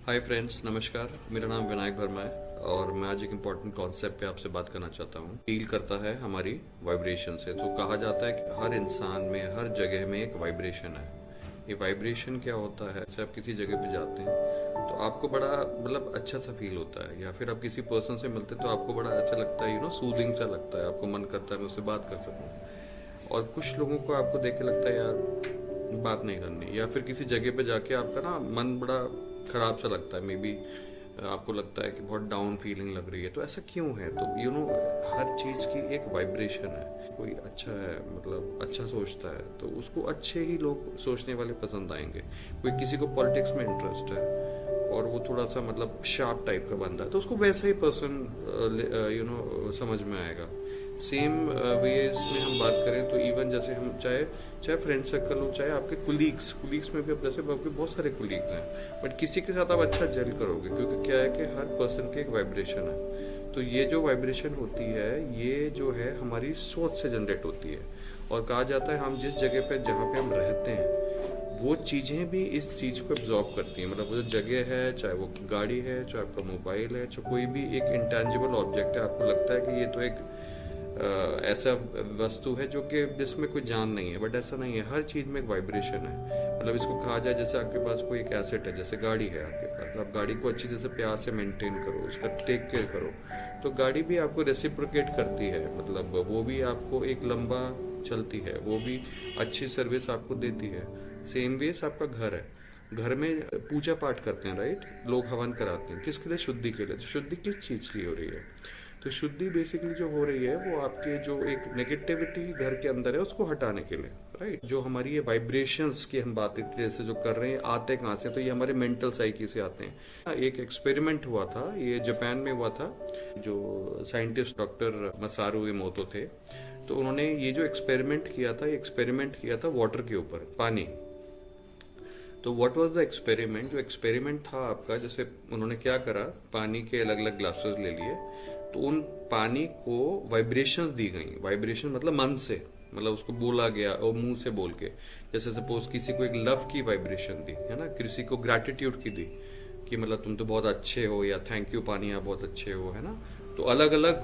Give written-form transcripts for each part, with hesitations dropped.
Hi friends, नमस्कार। मेरा नाम विनायक वर्मा है और मैं आज एक इम्पॉर्टेंट कॉन्सेप्ट पे आपसे बात करना चाहता हूँ। डील करता है हमारी वाइब्रेशन से। तो कहा जाता है कि हर इंसान में, हर जगह में एक वाइब्रेशन है। ये वाइब्रेशन क्या होता है? जैसे आप किसी जगह पे जाते हैं तो आपको बड़ा मतलब अच्छा सा फील होता है, या फिर आप किसी पर्सन से मिलते हैं तो आपको बड़ा अच्छा लगता है, सूदिंग सा लगता है, आपको मन करता है मैं उससे बात कर सकूँ। और कुछ लोगों को आपको देख के लगता है यार बात नहीं करनी, या फिर किसी जगह पे जाके आपका ना मन बड़ा खराब सा लगता है। मे बी आपको लगता है कि बहुत डाउन फीलिंग लग रही है। तो ऐसा क्यों है? तो हर चीज की एक वाइब्रेशन है। कोई अच्छा है, मतलब अच्छा सोचता है तो उसको अच्छे ही लोग सोचने वाले पसंद आएंगे। कोई किसी को पॉलिटिक्स में इंटरेस्ट है और वो थोड़ा सा मतलब शार्प टाइप का बंदा है तो उसको वैसा ही पर्सन समझ में आएगा। सेम वेज में हम बात करें तो इवन जैसे हम चाहे चाहे फ्रेंड सर्कल हो, चाहे आपके कुलीग्स में भी, अब जैसे आपके बहुत सारे कुलीग्स हैं बट किसी के साथ आप अच्छा जेल करोगे, क्योंकि क्या है कि हर पर्सन की एक वाइब्रेशन है। तो ये जो वाइब्रेशन होती है ये जो है हमारी सोच से जनरेट होती है। और कहा जाता है हम जिस जगह पे जहाँ पे हम रहते हैं वो चीज़ें भी इस चीज़ को एब्जॉर्ब करती हैं। मतलब वो जो जगह है, चाहे वो गाड़ी है, चाहे आपका मोबाइल है, चाहे कोई भी एक इंटेंजिबल ऑब्जेक्ट है, आपको लगता है कि ये तो एक ऐसा वस्तु है जो कि जिसमें कोई जान नहीं है, बट ऐसा नहीं है। हर चीज़ में एक वाइब्रेशन है। मतलब इसको कहा जाए जैसे आपके पास कोई एक एसेट है, जैसे गाड़ी है आपके पास, तो आप गाड़ी को अच्छी तरह से प्यार से मेंटेन करो, उसका टेक केयर करो, तो गाड़ी भी आपको रेसिप्रोकेट करती है। मतलब वो भी आपको एक लंबा चलती है, वो भी अच्छी सर्विस आपको देती है। सेम वेस आपका घर है, घर में पूजा पाठ करते हैं, राइट? लोग हवन कराते हैं किसके लिए? शुद्धि के लिए। तो शुद्धि किस चीज़ की हो रही है? तो शुद्धि बेसिकली जो हो रही है वो आपके जो एक नेगेटिविटी घर के अंदर है उसको हटाने के लिए, राइट? जो हमारी ये वाइब्रेशंस की हम बात जैसे जो कर रहे हैं, आते कहाँ से? तो ये हमारे मेंटल साइकी से आते हैं। एक एक्सपेरिमेंट हुआ था, ये जापान में हुआ था। जो साइंटिस्ट डॉक्टर मसारू इमोतो थे, तो उन्होंने ये जो एक्सपेरिमेंट किया था, ये एक्सपेरिमेंट किया था वाटर के ऊपर, पानी। तो व्हाट वाज द एक्सपेरिमेंट? जो एक्सपेरिमेंट था आपका, जैसे उन्होंने क्या करा, पानी के अलग अलग ग्लासेस ले लिए, तो उन पानी को वाइब्रेशंस दी गई। वाइब्रेशन मतलब मन से, मतलब उसको बोला गया और मुंह से बोल के। जैसे सपोज किसी को एक लव की वाइब्रेशन दी है ना, किसी को ग्रेटिट्यूड की दी कि मतलब तुम तो बहुत अच्छे हो, या थैंक यू पानी आप बहुत अच्छे हो, है ना। तो अलग अलग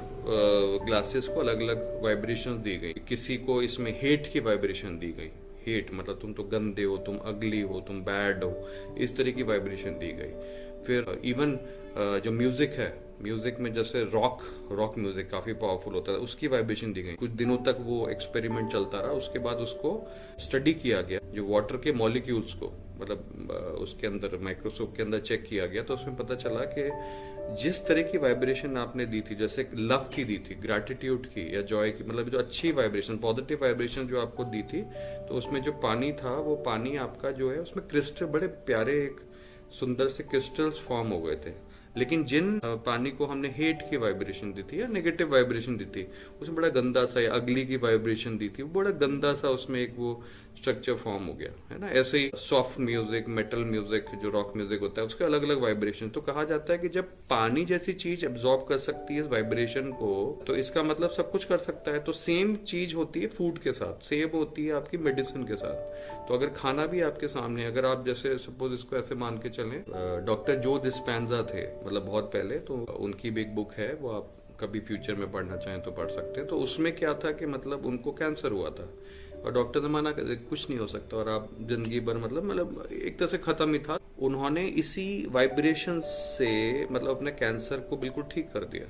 ग्लासेस को अलग अलग वाइब्रेशन दी गई। किसी को इसमें हेट की वाइब्रेशन दी गई। हेट मतलब तुम तो गंदे हो, तुम अगली हो, तुम बैड हो, इस तरह की वाइब्रेशन दी गई। फिर इवन जो म्यूजिक है, म्यूजिक में जैसे रॉक रॉक म्यूजिक काफी पावरफुल होता है, उसकी वाइब्रेशन दी गई। कुछ दिनों तक वो एक्सपेरिमेंट चलता रहा। उसके बाद उसको स्टडी किया गया, जो वाटर के मॉलिक्यूल्स को मतलब उसके अंदर माइक्रोस्कोप के अंदर चेक किया गया, तो उसमें पता चला कि जिस तरह की वाइब्रेशन आपने दी थी, जैसे लव की दी थी, ग्रेटिट्यूड की या जॉय की, मतलब जो अच्छी वाइब्रेशन, पॉजिटिव वाइब्रेशन जो आपको दी थी, तो उसमें जो पानी था वो पानी आपका जो है उसमें क्रिस्टल, बड़े प्यारे एक सुंदर से क्रिस्टल्स फॉर्म हो गए थे। लेकिन जिन पानी को हमने हेट की वाइब्रेशन दी थी या नेगेटिव वाइब्रेशन दी थी, उसमें बड़ा गंदा सा, या अगली की वाइब्रेशन दी थी, वो बड़ा गंदा सा उसमें एक वो स्ट्रक्चर फॉर्म हो गया, है ना। ऐसे ही सॉफ्ट म्यूजिक, मेटल म्यूजिक, जो रॉक म्यूजिक होता है, उसके अलग अलग वाइब्रेशन। तो कहा जाता है कि जब पानी जैसी चीज एब्जॉर्ब कर सकती है इस वाइब्रेशन को, तो इसका मतलब सब कुछ कर सकता है। तो सेम चीज होती है फूड के साथ, सेम होती है आपकी मेडिसिन के साथ। तो अगर खाना भी आपके सामने, अगर आप जैसे सपोज इसको ऐसे मान के चलें, डॉक्टर जो डिस्पेंजा थे, मतलब बहुत पहले, तो उनकी भी एक बुक है, वो आप कभी फ्यूचर में पढ़ना चाहें तो पढ़ सकते हैं। तो उसमें क्या था कि मतलब उनको कैंसर हुआ था और डॉक्टर ने माना कि कुछ नहीं हो सकता और आप जिंदगी भर मतलब एक तरह से खत्म ही था। उन्होंने इसी वाइब्रेशन से मतलब अपने कैंसर को बिल्कुल ठीक कर दिया।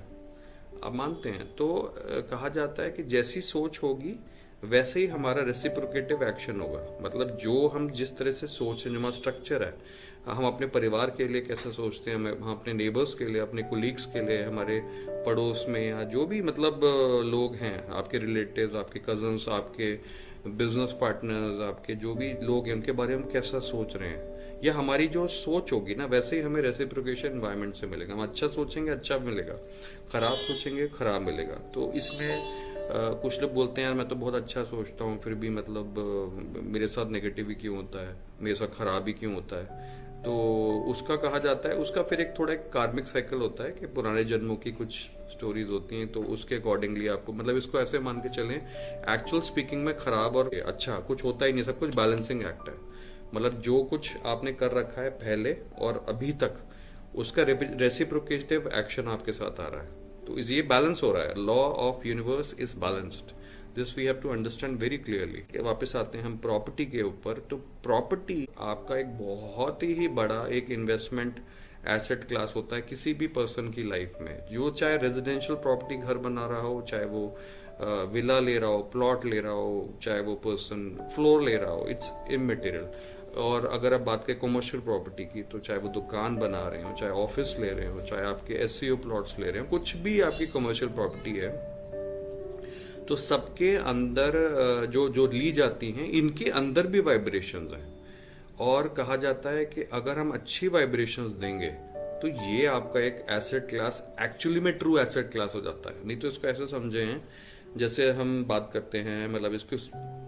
आप मानते हैं? तो कहा जाता है कि जैसी सोच होगी वैसे ही हमारा रेसिप्रोकेटिव एक्शन होगा। मतलब जो हम जिस तरह से सोच रहे हैं, जो हमारा स्ट्रक्चर है, हम अपने परिवार के लिए कैसे सोचते हैं, हम अपने नेबर्स के लिए, अपने कोलीग्स के लिए, हमारे पड़ोस में या जो भी मतलब लोग हैं, आपके रिलेटिव्स, आपके कजन्स, आपके बिजनेस पार्टनर्स, आपके जो भी लोग हैं, उनके बारे में कैसा सोच रहे हैं, या हमारी जो सोच होगी ना, वैसे ही हमें रेसिप्रोकेशन एनवायरनमेंट से मिलेगा। हम अच्छा सोचेंगे अच्छा मिलेगा, खराब सोचेंगे खराब मिलेगा। तो इसमें कुछ लोग बोलते हैं यार मैं तो बहुत अच्छा सोचता हूँ फिर भी मतलब मेरे साथ नेगेटिव ही क्यों होता है, मेरे साथ खराब ही क्यों होता है। तो उसका कहा जाता है, उसका फिर एक थोड़ा एक कार्मिक साइकिल होता है कि पुराने जन्मों की कुछ स्टोरीज होती हैं, तो उसके अकॉर्डिंगली आपको मतलब इसको ऐसे मान के चलें, एक्चुअल स्पीकिंग में खराब और अच्छा कुछ होता ही नहीं, सब कुछ बैलेंसिंग एक्ट है। मतलब जो कुछ आपने कर रखा है पहले और अभी तक, उसका रेसिप्रोकेटिव एक्शन आपके साथ आ रहा है। तो ये बैलेंस हो रहा है। Law of universe is balanced, this we have to understand very clearly. वापस आते हैं हम प्रॉपर्टी के ऊपर। तो प्रॉपर्टी आपका एक बहुत ही बड़ा एक इन्वेस्टमेंट एसेट क्लास होता है किसी भी पर्सन की लाइफ में, जो चाहे रेजिडेंशियल प्रॉपर्टी घर बना रहा हो, चाहे वो विला ले रहा हो, प्लॉट ले रहा हो, चाहे वो पर्सन फ्लोर ले रहा हो, इट्स इमटेरियल। और अगर आप बात करें कमर्शियल प्रॉपर्टी की, तो चाहे वो दुकान बना रहे हो, चाहे ऑफिस ले रहे हो, चाहे आपके एससीओ प्लॉट्स ले रहे हो, कुछ भी आपकी कमर्शियल प्रॉपर्टी है, तो सबके अंदर जो जो ली जाती हैं, इनके अंदर भी वाइब्रेशंस हैं। और कहा जाता है कि अगर हम अच्छी वाइब्रेशंस देंगे तो ये आपका एक एसेट क्लास एक्चुअली में ट्रू एसेट क्लास हो जाता है। नहीं तो इसको ऐसे समझे हैं जैसे हम बात करते हैं, मतलब इसको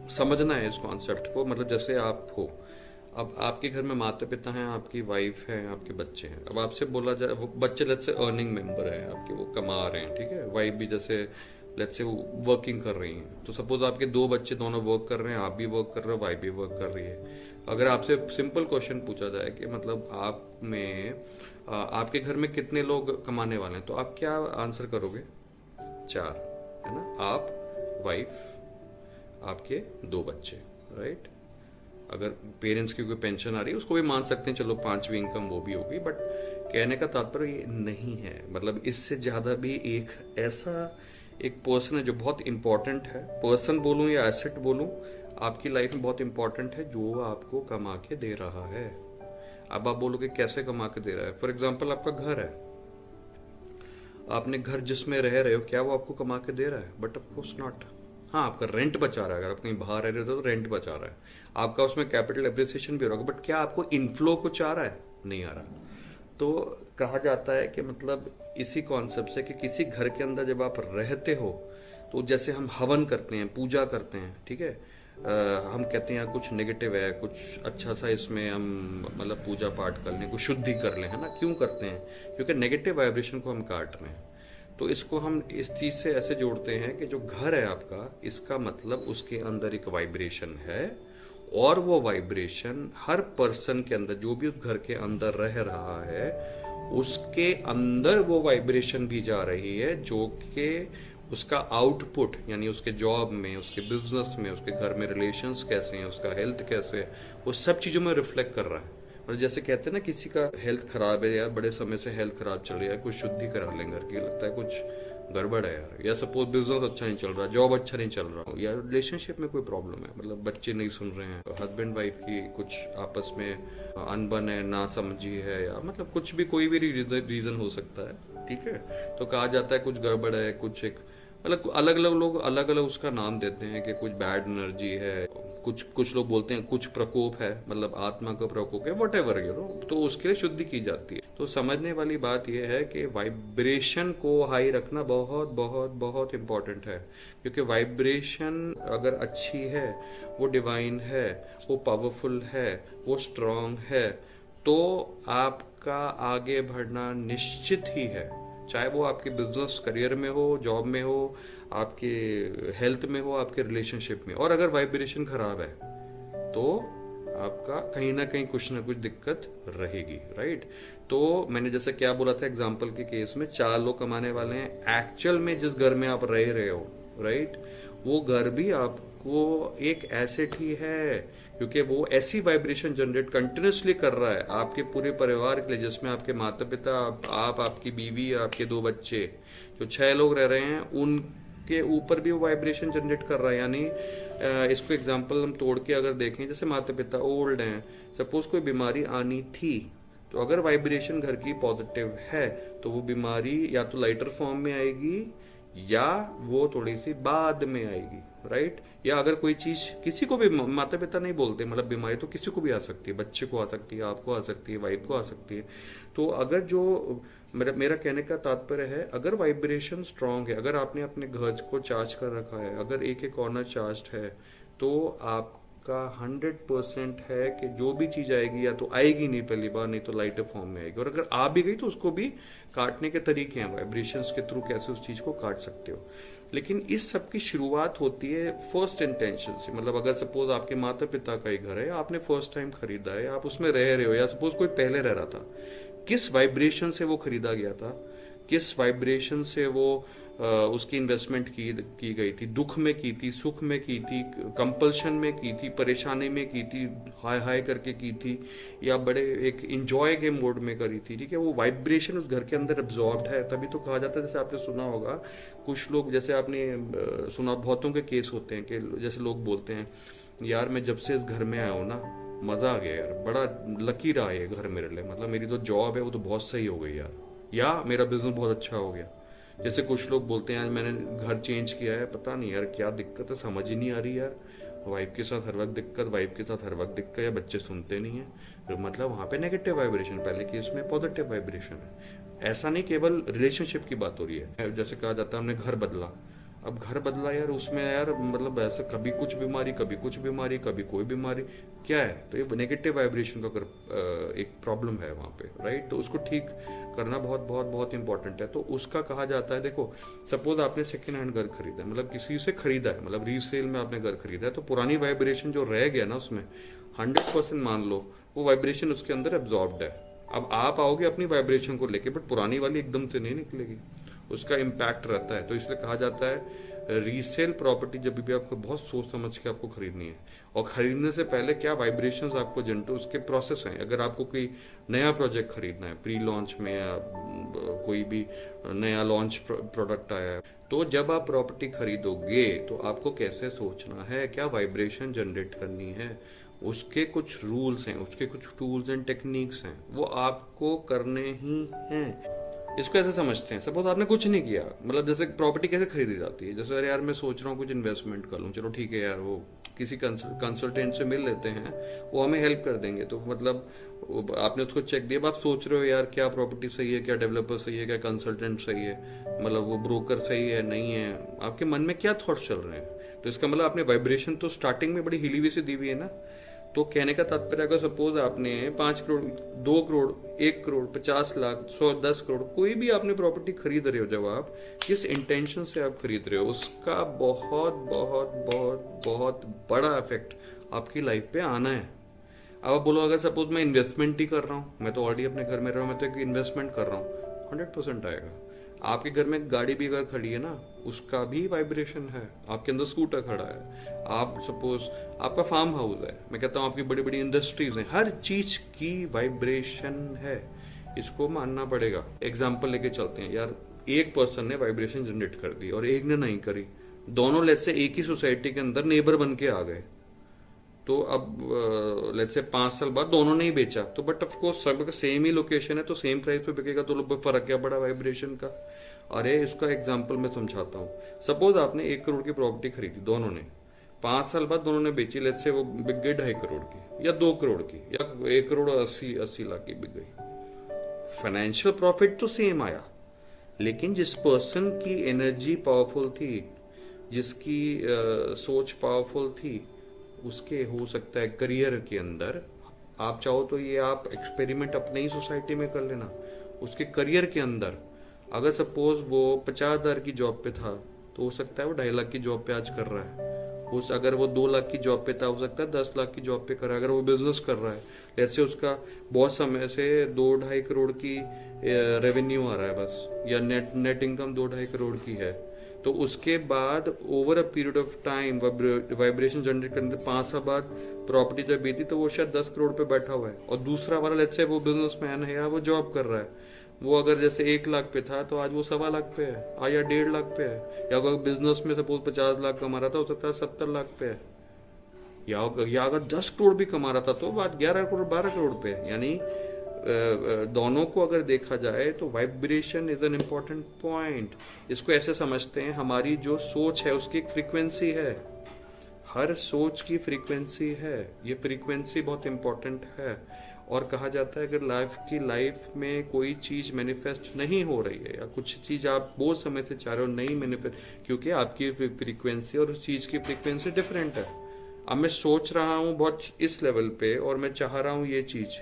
समझना है इस कॉन्सेप्ट को। मतलब जैसे आप हो, अब आपके घर में माता पिता हैं, आपकी वाइफ है, आपके बच्चे हैं। अब आपसे बोला जाए, वो बच्चे लेट्स से अर्निंग मेंबर है आपके, वो कमा रहे हैं, ठीक है। वाइफ भी जैसे लेट्स से वर्किंग कर रही हैं। तो सपोज आपके दो बच्चे दोनों वर्क कर रहे हैं, आप भी वर्क कर रहे हो, वाइफ भी वर्क कर रही है। अगर आपसे सिंपल क्वेश्चन पूछा जाए कि मतलब आप में आपके घर में कितने लोग कमाने वाले हैं, तो आप क्या आंसर करोगे? 4, है ना। आप, वाइफ, आपके 2 बच्चे, राइट। अगर पेरेंट्स की कोई पेंशन आ रही है उसको भी मान सकते हैं, चलो 5वीं इनकम वो भी होगी। बट कहने का तात्पर्य ये नहीं है। मतलब इससे ज्यादा भी एक ऐसा एक पर्सन है जो बहुत इंपॉर्टेंट है, पर्सन बोलूं या एसेट बोलूं, आपकी लाइफ में बहुत इंपॉर्टेंट है, जो आपको कमा के दे रहा है। अब आप बोलोगे कैसे कमा के दे रहा है? फॉर एग्जाम्पल आपका घर है, आपने घर जिसमें रह रहे हो, क्या वो आपको कमा के दे रहा है? But of course not. हाँ, आपका रेंट बचा रहा है। अगर आप कहीं बाहर रह रहे हो तो रेंट बचा रहा है आपका, उसमें कैपिटल एप्रिसिएशन भी हो रहा है। बट क्या आपको इनफ्लो कुछ आ रहा है? नहीं आ रहा। तो कहा जाता है कि मतलब इसी कॉन्सेप्ट से कि किसी घर के अंदर जब आप रहते हो, तो जैसे हम हवन करते हैं, पूजा करते हैं, ठीक है, हम कहते हैं कुछ नेगेटिव है, कुछ अच्छा सा इसमें हम मतलब पूजा पाठ कर लें, कुछ शुद्धि कर लें, है ना। क्यों करते हैं? क्योंकि नेगेटिव वाइब्रेशन को हम काट रहे हैं। तो इसको हम इस चीज से ऐसे जोड़ते हैं कि जो घर है आपका, इसका मतलब उसके अंदर एक वाइब्रेशन है, और वो वाइब्रेशन हर पर्सन के अंदर, जो भी उस घर के अंदर रह रहा है, उसके अंदर वो वाइब्रेशन भी जा रही है, जो कि उसका आउटपुट, यानी उसके जॉब में, उसके बिजनेस में, उसके घर में रिलेशंस कैसे हैं, उसका हेल्थ कैसे है, वो सब चीजों में रिफ्लेक्ट कर रहा है। और जैसे कहते हैं ना, किसी का हेल्थ खराब है, यार बड़े समय से हेल्थ खराब चल रही है, कुछ शुद्धि करा लें घर की, लगता है कुछ गड़बड़ है यार, या सपोज बिजनेस अच्छा नहीं चल रहा, जॉब अच्छा नहीं चल रहा, या रिलेशनशिप में कोई प्रॉब्लम है, मतलब बच्चे नहीं सुन रहे हैं, हस्बैंड वाइफ की कुछ आपस में अनबन है, ना समझी है, या मतलब कुछ भी, कोई भी रीजन हो सकता है, ठीक है। तो कहा जाता है कुछ गड़बड़ है, कुछ एक मतलब अलग अलग लोग अलग अलग उसका नाम देते हैं कि कुछ बैड एनर्जी है, कुछ लोग बोलते हैं कुछ प्रकोप है, मतलब आत्मा का प्रकोप है, वट एवर यू नो, तो उसके लिए शुद्धि की जाती है। तो समझने वाली बात यह है कि वाइब्रेशन को हाई रखना बहुत बहुत बहुत इंपॉर्टेंट है, क्योंकि वाइब्रेशन अगर अच्छी है, वो डिवाइन है, वो पावरफुल है, वो स्ट्रांग है, तो आपका आगे बढ़ना निश्चित ही है। चाहे वो आपके बिजनेस करियर में हो, जॉब में हो, आपके हेल्थ में हो, आपके रिलेशनशिप में। और अगर वाइब्रेशन खराब है तो आपका कहीं ना कहीं कुछ ना कुछ दिक्कत रहेगी, राइट। तो मैंने जैसे क्या बोला था एग्जांपल के केस में, 4 लोग कमाने वाले हैं, एक्चुअल में जिस घर में आप रह रहे हो, राइट, वो घर भी आपको एक एसेट ही है, क्योंकि वो ऐसी वाइब्रेशन जनरेट कंटिन्यूसली कर रहा है आपके पूरे परिवार के लिए, जिसमें आपके माता पिता, आप, आपकी बीवी, आपके 2 बच्चे, जो 6 लोग रह रहे हैं, उनके ऊपर भी वो वाइब्रेशन जनरेट कर रहा है। यानी इसको एग्जांपल हम तोड़ के अगर देखें, जैसे माता पिता ओल्ड हैं, सपोज कोई बीमारी आनी थी, तो अगर वाइब्रेशन घर की पॉजिटिव है, तो वो बीमारी या तो लाइटर फॉर्म में आएगी, या वो थोड़ी सी बाद में आएगी, राइट। या अगर कोई चीज, किसी को भी, माता पिता नहीं बोलते, मतलब बीमारी तो किसी को भी आ सकती है, बच्चे को आ सकती है, आपको आ सकती है, वाइफ को आ सकती है। तो अगर जो मेरा कहने का तात्पर्य है, अगर वाइब्रेशन स्ट्रांग है, अगर आपने अपने घर को चार्ज कर रखा है, अगर एक एक कॉर्नर चार्ज है, तो आपका 100% है कि जो भी चीज आएगी, या तो आएगी नहीं पहली बार, नहीं तो लाइटर फॉर्म में आएगी, और अगर आ भी गई तो उसको भी काटने के तरीके हैं, वाइब्रेशंस के थ्रू कैसे उस चीज को काट सकते हो। लेकिन इस सब की शुरुआत होती है फर्स्ट इंटेंशन से। मतलब अगर सपोज आपके माता पिता का ही घर है, आपने फर्स्ट टाइम खरीदा है, आप उसमें रह रहे हो, या सपोज कोई पहले रह रहा था, किस वाइब्रेशन से वो खरीदा गया था, किस वाइब्रेशन से वो उसकी इन्वेस्टमेंट की गई थी, दुख में की थी, सुख में की थी, कंपल्शन में की थी, परेशानी में की थी, हाय हाय करके की थी, या बड़े एक इंजॉय के मोड में करी थी। ठीक है, वो वाइब्रेशन उस घर के अंदर एब्जॉर्ब्ड है। तभी तो कहा जाता है, जैसे आपने सुना होगा, कुछ लोग, जैसे आपने सुना, बहुतों के केस होते हैं कि जैसे लोग बोलते हैं, यार मैं जब से इस घर में आया हूँ ना, मजा आ गया यार, बड़ा लकी रहा है घर मेरे लिए, मतलब मेरी तो जॉब है वो तो बहुत सही हो गई यार, या मेरा बिजनेस बहुत अच्छा हो गया। जैसे कुछ लोग बोलते हैं, आज मैंने घर चेंज किया है, पता नहीं यार क्या दिक्कत है, समझ ही नहीं आ रही यार, वाइफ के साथ हर वक्त दिक्कत, वाइफ के साथ हर वक्त दिक्कत, या बच्चे सुनते नहीं है, तो मतलब वहां पे नेगेटिव वाइब्रेशन, पहले केस में पॉजिटिव वाइब्रेशन है। ऐसा नहीं केवल रिलेशनशिप की बात हो रही है, जैसे कहा जाता है हमने घर बदला, अब घर बदला यार, उसमें यार मतलब ऐसे कभी कुछ बीमारी, कभी कुछ बीमारी, कभी कोई बीमारी, क्या है, तो ये नेगेटिव वाइब्रेशन का एक प्रॉब्लम है वहां पे, राइट। तो उसको ठीक करना बहुत बहुत बहुत इंपॉर्टेंट है। तो उसका कहा जाता है, देखो सपोज आपने सेकेंड हैंड घर खरीदा है, मतलब किसी से खरीदा है, मतलब रीसेल में आपने घर खरीदा है, तो पुरानी वाइब्रेशन जो रह गया ना उसमें 100% मान लो वो वाइब्रेशन उसके अंदर एब्जॉर्ब्ड है। अब आप आओगे अपनी वाइब्रेशन को लेके, बट पुरानी वाली एकदम से नहीं निकलेगी, उसका इम्पैक्ट रहता है। तो इसलिए कहा जाता है रीसेल प्रॉपर्टी जब भी आपको बहुत सोच समझ के आपको खरीदनी है, और खरीदने से पहले क्या वाइब्रेशंस आपको जनरेट, उसके प्रोसेस हैं। अगर आपको कोई नया प्रोजेक्ट खरीदना है, प्री लॉन्च में, या कोई भी नया लॉन्च प्रोडक्ट आया है, तो जब आप प्रॉपर्टी खरीदोगे तो आपको कैसे सोचना है, क्या वाइब्रेशन जनरेट करनी है, उसके कुछ रूल्स हैं, उसके कुछ टूल्स एंड टेक्निक्स हैं, वो आपको करने ही हैं। इसको ऐसे समझते हैं, सपोज आपने कुछ नहीं किया, मतलब जैसे प्रॉपर्टी कैसे खरीदी जाती है, जैसे अरे यार मैं सोच रहा हूँ कुछ इन्वेस्टमेंट कर लूँ, चलो ठीक है यार, वो किसी कंसल्टेंट से मिल लेते हैं, वो हमें हेल्प कर देंगे। तो मतलब आपने उसको चेक दिया, अब आप सोच रहे हो यार क्या प्रॉपर्टी सही है, क्या डेवलपर सही है, क्या कंसल्टेंट सही है, मतलब वो ब्रोकर सही है नहीं है, आपके मन में क्या थॉट्स चल रहे हैं। तो इसका मतलब आपने वाइब्रेशन तो स्टार्टिंग में बड़ी हिली हुई सी दी हुई है ना। तो कहने का तात्पर्य, अगर सपोज आपने 5 करोड़, 2 करोड़, 1 करोड़, 50 लाख, 100, 10 करोड़, कोई भी आपने प्रॉपर्टी खरीद रहे हो, जब आप किस इंटेंशन से आप खरीद रहे हो, उसका बहुत बहुत बहुत बहुत बड़ा इफेक्ट आपकी लाइफ पे आना है। अब आप बोलो, अगर सपोज मैं इन्वेस्टमेंट ही कर रहा हूँ, मैं तो ऑलरेडी अपने घर में रह रहा हूँ, मैं तो एक इन्वेस्टमेंट कर रहा हूँ, 100% आएगा। आपके घर में गाड़ी भी अगर खड़ी है ना, उसका भी वाइब्रेशन है। आपके अंदर स्कूटर खड़ा है, आप सपोज आपका फार्म हाउस है, मैं कहता हूँ आपकी बड़ी बड़ी इंडस्ट्रीज हैं, हर चीज की वाइब्रेशन है, इसको मानना पड़ेगा। एग्जाम्पल लेके चलते हैं यार, एक पर्सन ने वाइब्रेशन जनरेट कर दी और एक ने नहीं करी, दोनों लेट्स से एक ही सोसाइटी के अंदर नेबर बन के आ गए, तो अब लेट्स से 5 साल बाद दोनों ने ही बेचा, तो बट ऑफ कोर्स सब सेम ही लोकेशन है तो सेम प्राइस पे बिकेगा, तो लोग फर्क क्या पड़ा वाइब्रेशन का। अरे इसका एग्जांपल मैं समझाता हूँ। सपोज आपने 1 करोड़ की प्रॉपर्टी खरीदी, दोनों ने 5 साल बाद दोनों ने बेची, लेट्स से वो बिक गई 2.5 करोड़ की, या 2 करोड़ की, या 1 करोड़ 80 लाख की बिक गई। फाइनेंशियल प्रॉफिट तो सेम आया, लेकिन जिस पर्सन की एनर्जी पावरफुल थी, जिसकी सोच पावरफुल थी, उसके हो सकता है करियर के अंदर, आप चाहो तो ये आप एक्सपेरिमेंट अपने ही सोसाइटी में कर लेना, उसके करियर के अंदर अगर सपोज वो 50,000 की जॉब पे था, तो हो सकता है वो 2.5 लाख की जॉब पे आज कर रहा है। अगर वो 2 लाख की जॉब पे था, हो सकता है 10 लाख की जॉब पे कर रहा है। अगर वो बिजनेस कर रहा है, जैसे उसका बहुत समय से 2-2.5 करोड़ की रेवेन्यू आ रहा है बस, या नेट इनकम 2-2.5 करोड़ की है, तो उसके बाद over a period of time vibration generate करने 5 साल बाद प्रॉपर्टी जब बेची, तो वो शायद 10 करोड़ पे बैठा हुआ है। और दूसरा वाला लेट्स से वो बिजनेसमैन है या वो जॉब कर रहा है, वो अगर जैसे 1 लाख पे था, तो आज वो 1.25 लाख पे है, या 1.5 लाख पे है। या अगर बिजनेस में सपोज 50 लाख कमा रहा था, हो सकता है 70 लाख पे है। या अगर 10 करोड़ भी कमा रहा था, तो बात 11 करोड़ 12 करोड़ पे है। यानी दोनों को अगर देखा जाए तो vibration is an important point. इसको ऐसे समझते हैं, हमारी जो सोच है उसकी एक फ्रीक्वेंसी है, हर सोच की फ्रीक्वेंसी है, ये फ्रीक्वेंसी बहुत इंपॉर्टेंट है। और कहा जाता है अगर लाइफ में कोई चीज मैनिफेस्ट नहीं हो रही है, या कुछ चीज आप बहुत समय से चाह रहे हो नहीं मैनिफेस्ट, क्योंकि आपकी फ्रीक्वेंसी और उस चीज की फ्रीक्वेंसी डिफरेंट है। अब मैं सोच रहा हूँ बहुत इस लेवल पे, और मैं चाह रहा हूँ ये चीज,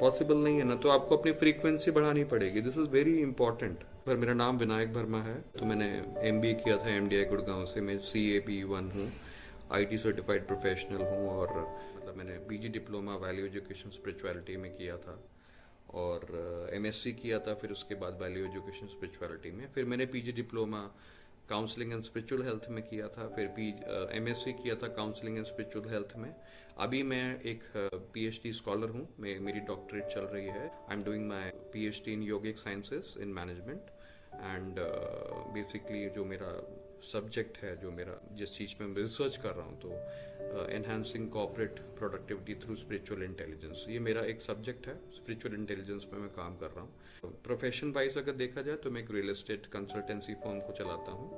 पॉसिबल नहीं है ना, तो आपको अपनी फ्रीक्वेंसी बढ़ानी पड़ेगी। This is very important. पर मेरा नाम विनायक वर्मा है। तो मैंने एमबीए किया था एमडीआई गुड़गांव से। मैं CAP1 हूँ, आईटी सर्टिफाइड प्रोफेशनल हूँ। और मतलब मैंने PG diploma value education spirituality में किया था, और एमएससी किया था फिर उसके बाद वैल्यू एजुकेशन स्पिरिचुअलिटी में। फिर मैंने PG diploma counselling and spiritual health में किया था, फिर एमएससी किया था काउंसलिंग एंड स्पिरिचुअल हेल्थ में। अभी मैं एक पीएचडी स्कॉलर हूँ, मेरी डॉक्टरेट चल रही है। I am doing my PhD in yogic sciences in management. And basically जो मेरा सब्जेक्ट है, जो मेरा जिस चीज़ में मैं रिसर्च कर रहा हूँ, तो enhancing corporate productivity through spiritual intelligence, ये मेरा एक सब्जेक्ट है। स्पिरिचुअल इंटेलिजेंस में मैं काम कर रहा हूँ। प्रोफेशन वाइज अगर देखा जाए तो मैं एक रियल एस्टेट कंसल्टेंसी फर्म को चलाता हूँ,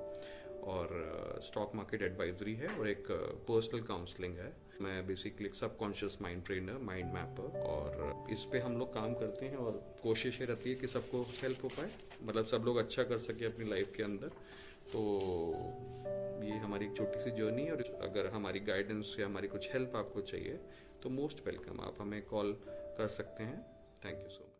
और स्टॉक मार्केट एडवाइजरी है, और एक पर्सनल काउंसलिंग है। मैं बेसिकली एक subconscious mind trainer, mind mapper, और इस पे हम लोग काम करते हैं। और कोशिश ये रहती है कि सबको हेल्प हो पाए, मतलब सब लोग अच्छा कर सके अपनी लाइफ के अंदर। तो ये हमारी एक छोटी सी जर्नी है, और अगर हमारी गाइडेंस या हमारी कुछ हेल्प आपको चाहिए तो मोस्ट वेलकम, आप हमें कॉल कर सकते हैं। Thank you so much.